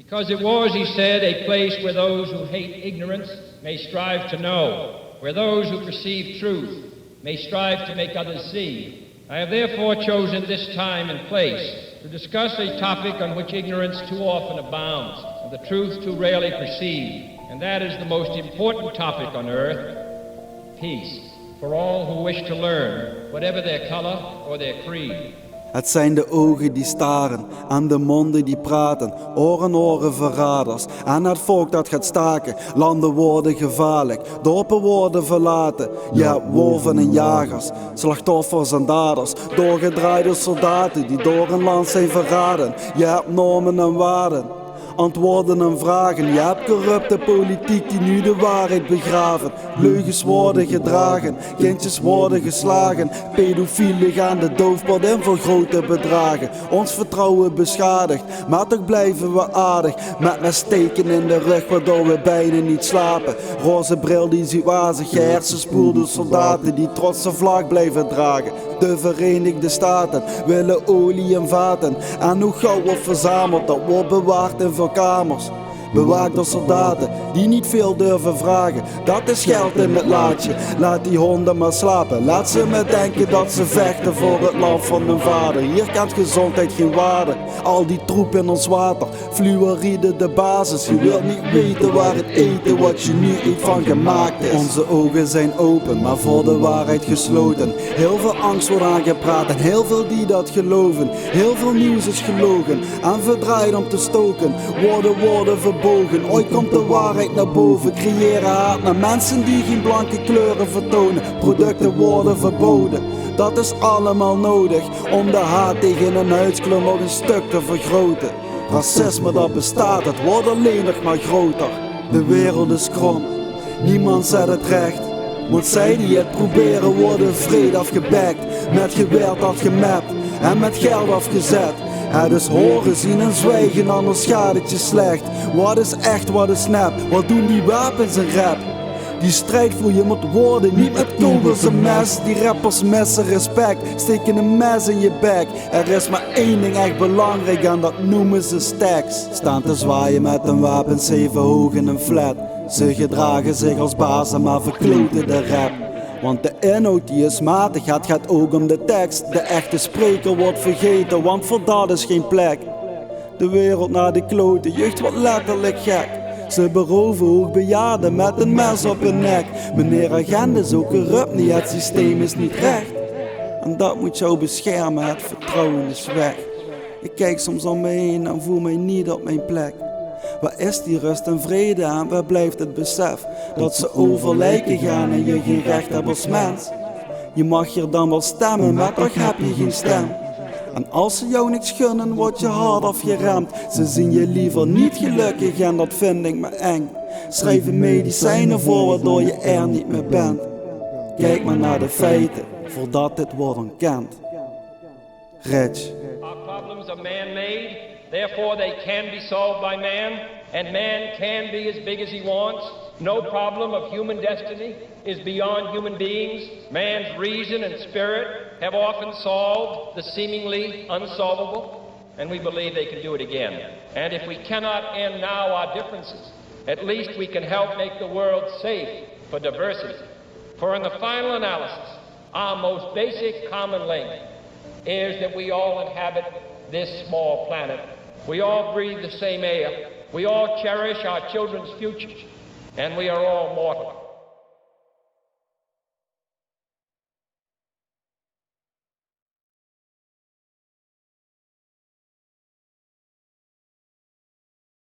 Because it was, he said, a place where those who hate ignorance may strive to know, where those who perceive truth may strive to make others see. I have therefore chosen this time and place to discuss a topic on which ignorance too often abounds, and the truth too rarely perceived, and that is the most important topic on earth, peace, for all who wish to learn, whatever their color or their creed. Het zijn de ogen die staren en de monden die praten, oren verraders en het volk dat gaat staken. Landen worden gevaarlijk, dorpen worden verlaten. Je hebt wolven en jagers, slachtoffers en daders, doorgedraaide soldaten die door een land zijn verraden. Je hebt normen en waarden, antwoorden en vragen. Je hebt corrupte politiek die nu de waarheid begraven. Leugens worden gedragen, kindjes worden geslagen. Pedofielen gaan de doofpot in voor grote bedragen. Ons vertrouwen beschadigd, maar toch blijven we aardig. Met steken in de rug waardoor we bijna niet slapen. Roze bril die ziet wazig, hersenspoelde soldaten die trots de vlag blijven dragen. De Verenigde Staten willen olie en vaten. En hoe goud wordt verzameld, dat wordt bewaard in veel kamers. Bewaakt door soldaten die niet veel durven vragen. Dat is geld in het laadje, laat die honden maar slapen. Laat ze maar denken dat ze vechten voor het land van hun vader. Hier kent gezondheid geen waarde, al die troep in ons water. Fluoride de basis, je wilt niet weten waar het eten wat je nu eet van gemaakt is. Onze ogen zijn open, maar voor de waarheid gesloten. Heel veel angst wordt aangepraat en heel veel die dat geloven. Heel veel nieuws is gelogen en verdraaid om te stoken. Woorden verbogen. Ooit komt de waarheid naar boven. Creëren haat naar mensen die geen blanke kleuren vertonen. Producten worden verboden. Dat is allemaal nodig om de haat tegen een huidskleur nog een stuk te vergroten. Racisme dat bestaat, het wordt alleen nog maar groter. De wereld is krom, niemand zet het recht. Want zij die het proberen worden vrede afgebekt. Met geweld afgemapt en met geld afgezet. Het is horen, zien en zwijgen, anders gaat het je slecht. Wat is echt, wat is nep, wat doen die wapens en rap? Die strijd voer je met woorden, niet met kogels en mes. Die rappers missen respect, steken een mes in je bek. Er is maar één ding echt belangrijk en dat noemen ze stacks. Staan te zwaaien met een wapen 7 hoog in een flat. Ze gedragen zich als bazen, maar verkloten de rap. Want de inhoud die is matig, het gaat ook om de tekst. De echte spreker wordt vergeten, want voor dat is geen plek. De wereld naar de klote, jeugd wordt letterlijk gek. Ze beroven hoogbejaarden met een mes op hun nek. Meneer agent is ook corrupt niet, het systeem is niet recht. En dat moet jou beschermen, het vertrouwen is weg. Ik kijk soms om me heen en voel mij niet op mijn plek. Waar is die rust en vrede aan? Waar blijft het besef dat ze over lijken gaan en je geen recht hebt als mens? Je mag hier dan wel stemmen, maar toch heb je geen stem. En als ze jou niks gunnen, word je hard afgeremd. Ze zien je liever niet gelukkig en dat vind ik me eng. Schrijven medicijnen voor waardoor je er niet meer bent. Kijk maar naar de feiten, voordat dit wordt ontkend. Ritch. Our problems are man-made, therefore they can be solved by man, and man can be as big as he wants. No problem of human destiny is beyond human beings. Man's reason and spirit have often solved the seemingly unsolvable, and we believe they can do it again. And if we cannot end now our differences, at least we can help make the world safe for diversity. For in the final analysis, our most basic common link is that we all inhabit this small planet. We all breathe the same air. We all cherish our children's futures. And we are all mortal.